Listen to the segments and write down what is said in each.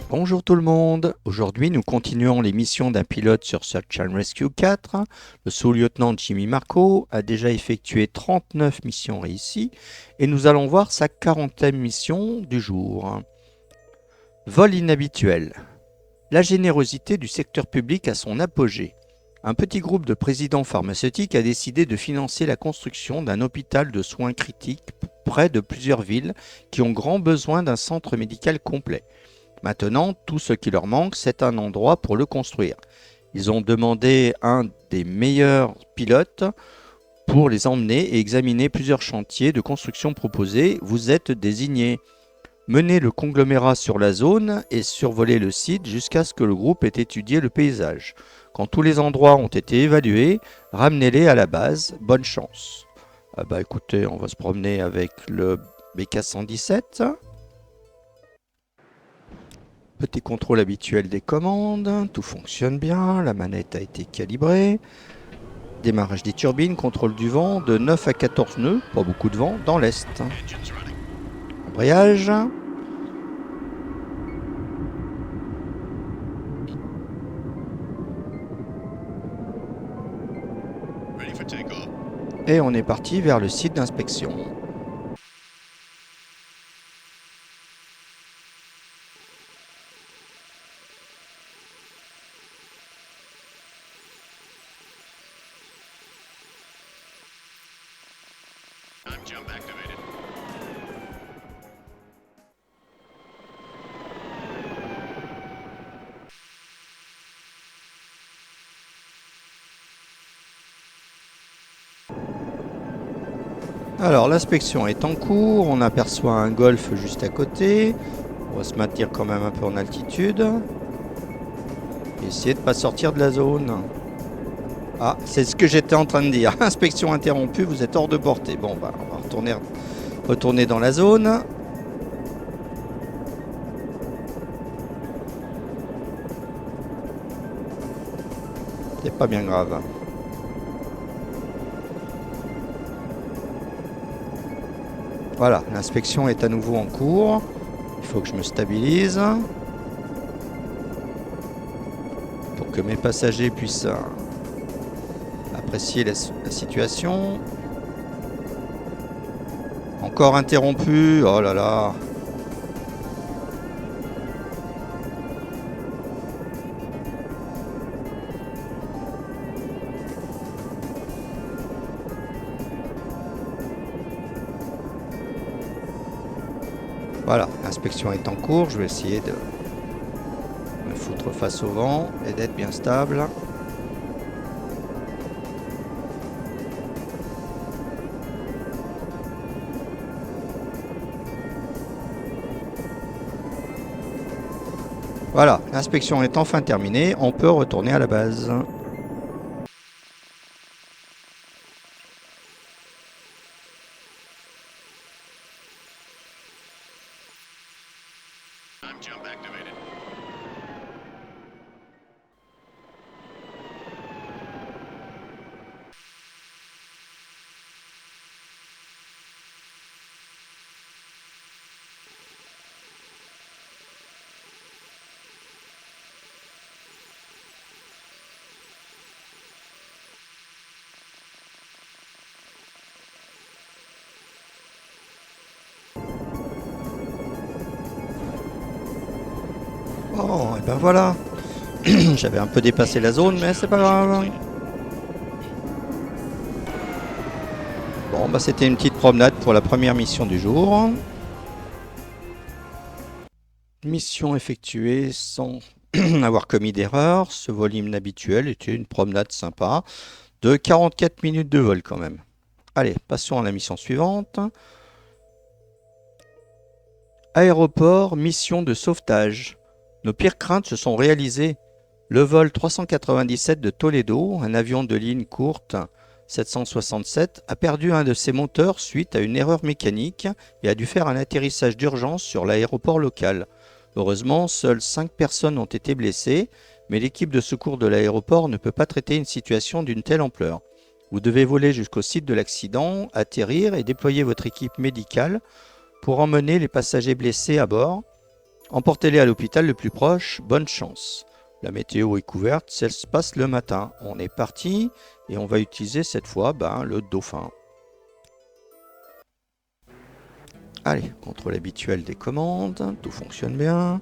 Bonjour tout le monde, aujourd'hui nous continuons les missions d'un pilote sur Search and Rescue 4. Le sous-lieutenant Jimmy Marco a déjà effectué 39 missions réussies et nous allons voir sa 40e mission du jour. Vol inhabituel. La générosité du secteur public a son apogée. Un petit groupe de présidents pharmaceutiques a décidé de financer la construction d'un hôpital de soins critiques près de plusieurs villes qui ont grand besoin d'un centre médical complet. Maintenant, tout ce qui leur manque, c'est un endroit pour le construire. Ils ont demandé un des meilleurs pilotes pour les emmener et examiner plusieurs chantiers de construction proposés. Vous êtes désigné. Menez le conglomérat sur la zone et survolez le site jusqu'à ce que le groupe ait étudié le paysage. Quand tous les endroits ont été évalués, ramenez-les à la base. Bonne chance. Écoutez, on va se promener avec le BK-117. Petit contrôle habituel des commandes, tout fonctionne bien, la manette a été calibrée. Démarrage des turbines, contrôle du vent de 9 à 14 nœuds, pas beaucoup de vent, dans l'est. Embrayage. Et on est parti vers le site d'inspection. Alors l'inspection est en cours, on aperçoit un golfe juste à côté. On va se maintenir quand même un peu en altitude. Essayer de ne pas sortir de la zone. Ah, c'est ce que j'étais en train de dire. Inspection interrompue, vous êtes hors de portée. Bon, on va retourner dans la zone. C'est pas bien grave. Voilà, l'inspection est à nouveau en cours. Il faut que je me stabilise pour que mes passagers puissent apprécier la situation. Encore interrompu, oh là là. Voilà, l'inspection est en cours, je vais essayer de me foutre face au vent et d'être bien stable. Voilà, l'inspection est enfin terminée, on peut retourner à la base. Oh, et ben voilà. J'avais un peu dépassé la zone, mais c'est pas grave. Bon, c'était une petite promenade pour la première mission du jour. Mission effectuée sans avoir commis d'erreur. Ce vol inhabituel était une promenade sympa de 44 minutes de vol quand même. Allez, passons à la mission suivante. Aéroport, mission de sauvetage. Nos pires craintes se sont réalisées. Le vol 397 de Toledo, un avion de ligne courte 767, a perdu un de ses moteurs suite à une erreur mécanique et a dû faire un atterrissage d'urgence sur l'aéroport local. Heureusement, seules 5 personnes ont été blessées, mais l'équipe de secours de l'aéroport ne peut pas traiter une situation d'une telle ampleur. Vous devez voler jusqu'au site de l'accident, atterrir et déployer votre équipe médicale pour emmener les passagers blessés à bord. Emportez-les à l'hôpital le plus proche, bonne chance. La météo est couverte, ça se passe le matin. On est parti et on va utiliser cette fois le dauphin. Allez, contrôle habituel des commandes, tout fonctionne bien.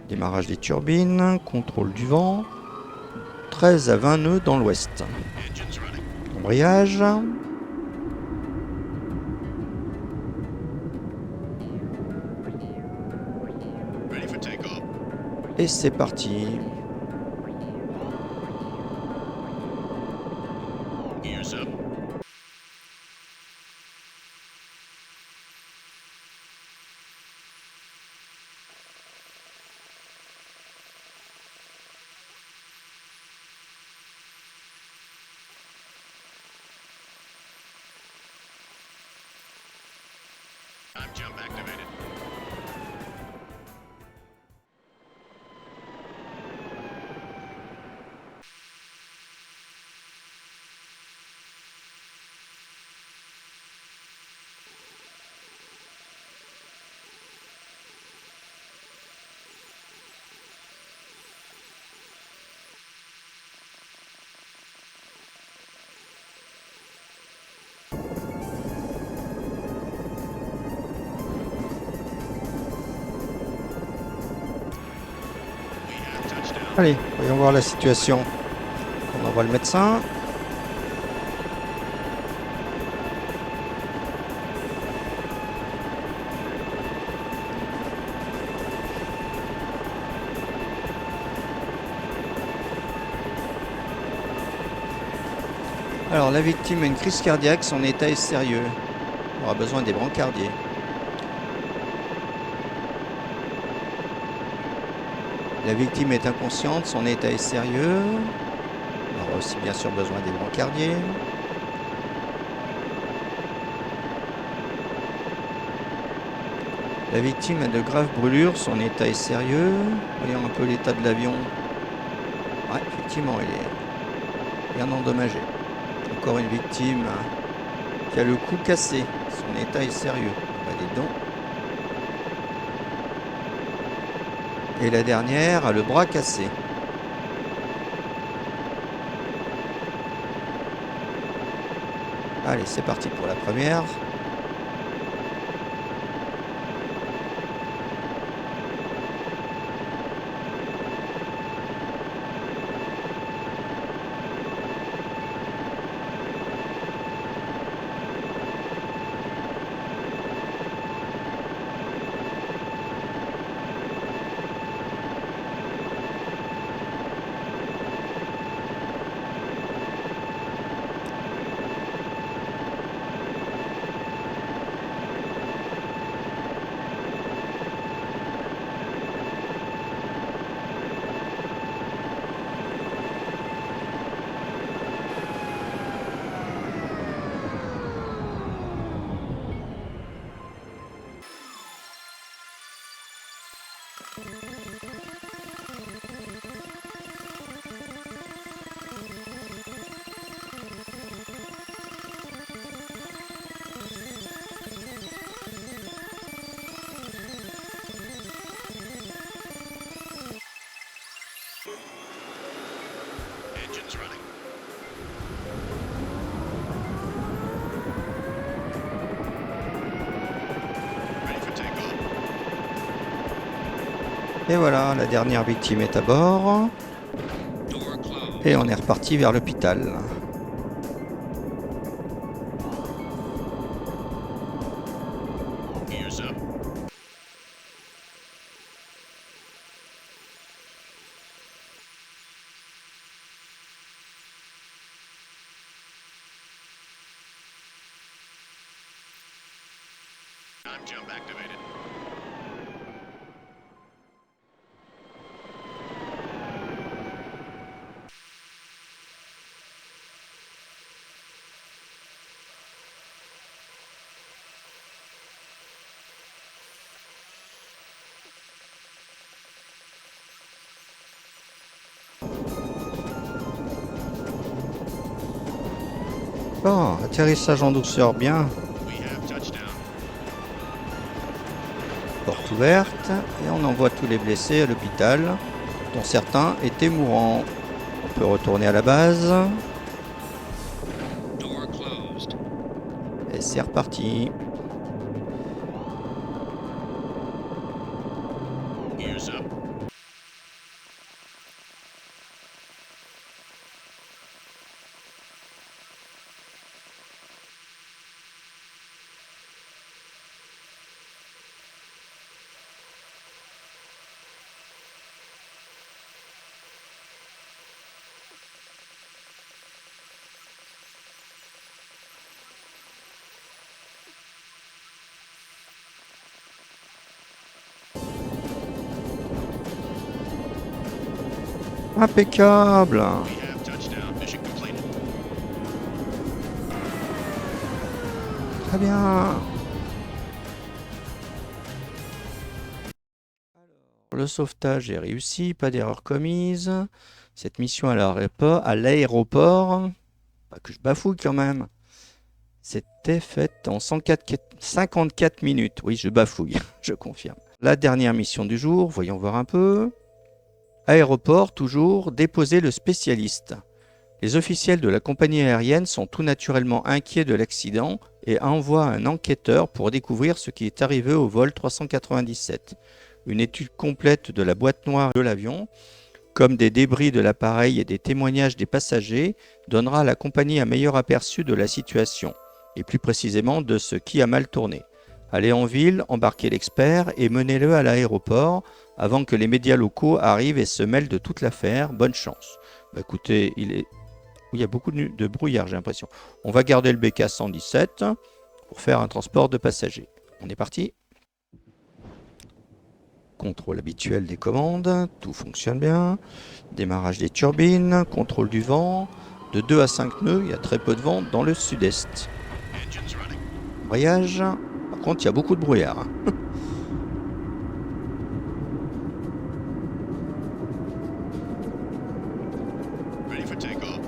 Démarrage des turbines, contrôle du vent. 13 à 20 nœuds dans l'ouest. Embrayage. Et c'est parti. Jump activated. Allez, voyons voir la situation. On envoie le médecin. Alors, la victime a une crise cardiaque, son état est sérieux. On aura besoin des brancardiers. La victime est inconsciente, son état est sérieux. On aura aussi bien sûr besoin des brancardiers. La victime a de graves brûlures, son état est sérieux. Voyons un peu l'état de l'avion. Ouais, effectivement, il est bien endommagé. Encore une victime qui a le cou cassé, son état est sérieux. Bah, dis donc. Et la dernière a le bras cassé. Allez, c'est parti pour la première. Engines running. Ready for takeoff. Et voilà, la dernière victime est à bord. Door closed. Et on est reparti vers l'hôpital. Gears up. Time jump activated. Bon, atterrissage en douceur bien. We have touchdown. Bon, porte ouverte et on envoie tous les blessés à l'hôpital, dont certains étaient mourants. On peut retourner à la base Door closed. et c'est reparti. Ears up. Impeccable. We have touchdown. Mission completed. Très bien. Le sauvetage est réussi, pas d'erreur commise. Cette mission à l'aéroport, pas que je bafouille quand même, c'était faite en 54 minutes. Oui, je bafouille, je confirme. La dernière mission du jour, voyons voir un peu. Aéroport, toujours, déposer le spécialiste. Les officiels de la compagnie aérienne sont tout naturellement inquiets de l'accident et envoient un enquêteur pour découvrir ce qui est arrivé au vol 397. Une étude complète de la boîte noire de l'avion, comme des débris de l'appareil et des témoignages des passagers, donnera à la compagnie un meilleur aperçu de la situation, et plus précisément de ce qui a mal tourné. Allez en ville, embarquez l'expert et menez-le à l'aéroport avant que les médias locaux arrivent et se mêlent de toute l'affaire. Bonne chance. Bah, écoutez, il y a beaucoup de brouillard, j'ai l'impression. On va garder le BK 117 pour faire un transport de passagers. On est parti. Contrôle habituel des commandes, tout fonctionne bien. Démarrage des turbines, contrôle du vent. De 2 à 5 nœuds, il y a très peu de vent dans le sud-est. Engines running. Embrayage, par contre, il y a beaucoup de brouillard. Ready for takeoff.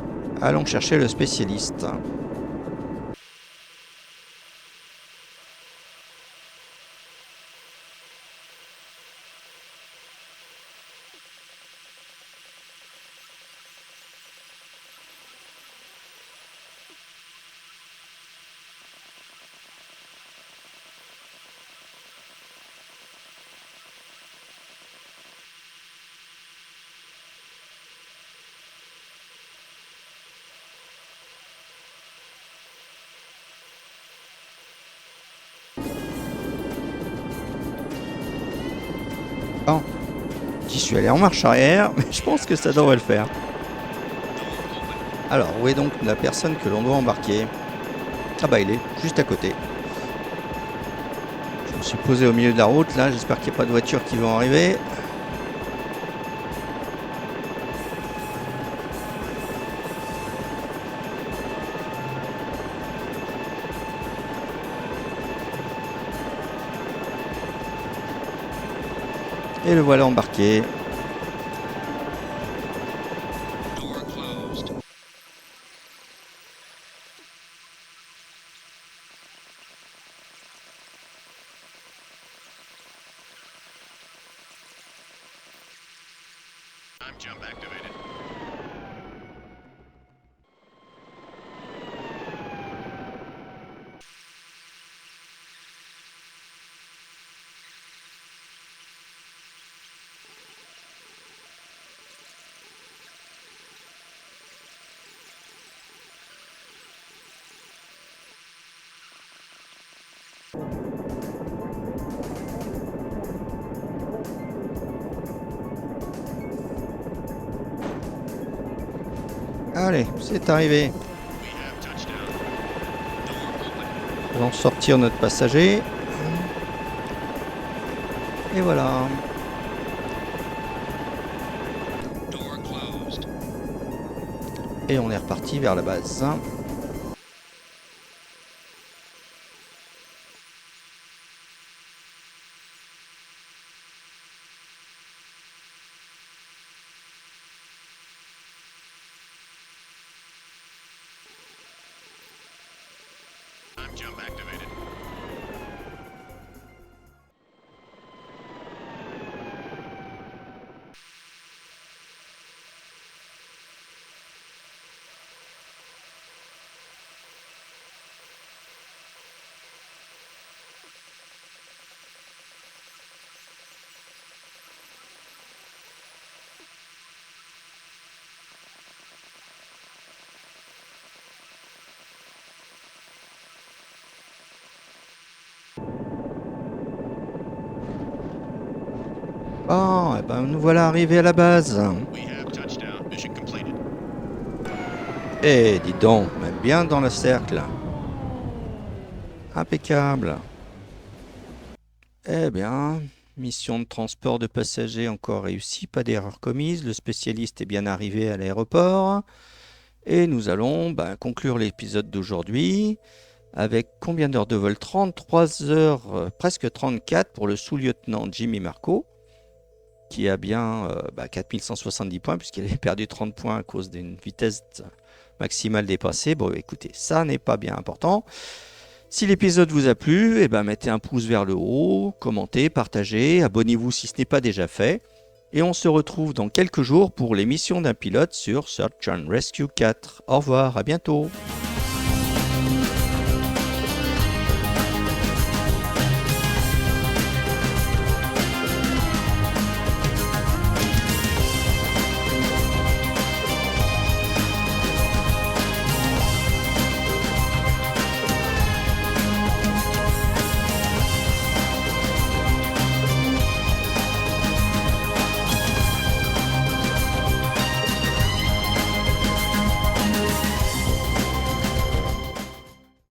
Allons chercher le spécialiste. Bon, j'y suis allé en marche arrière, mais je pense que ça devrait le faire. Alors, où est donc la personne que l'on doit embarquer? Ah bah il est juste à côté. Je me suis posé au milieu de la route là, j'espère qu'il n'y a pas de voitures qui vont arriver. Et le voilà embarqué. Door closed. Time jump activated. Allez, c'est arrivé. We have touchdown. Door open. Allons sortir notre passager. Et voilà. Door closed. Et on est reparti vers la base. Time jump activated. Oh, eh ben, nous voilà arrivés à la base. We have touchdown. Mission completed. Eh, dis donc, même bien dans le cercle. Impeccable. Eh bien, mission de transport de passagers encore réussie, pas d'erreur commise. Le spécialiste est bien arrivé à l'aéroport. Et nous allons conclure l'épisode d'aujourd'hui avec combien d'heures de vol? 33 heures, presque 34 pour le sous-lieutenant Jimmy Marco, qui a bien 4170 points, puisqu'il avait perdu 30 points à cause d'une vitesse maximale dépassée. Bon, écoutez, ça n'est pas bien important. Si l'épisode vous a plu, mettez un pouce vers le haut, commentez, partagez, abonnez-vous si ce n'est pas déjà fait. Et on se retrouve dans quelques jours pour l'émission d'un pilote sur Search and Rescue 4. Au revoir, à bientôt.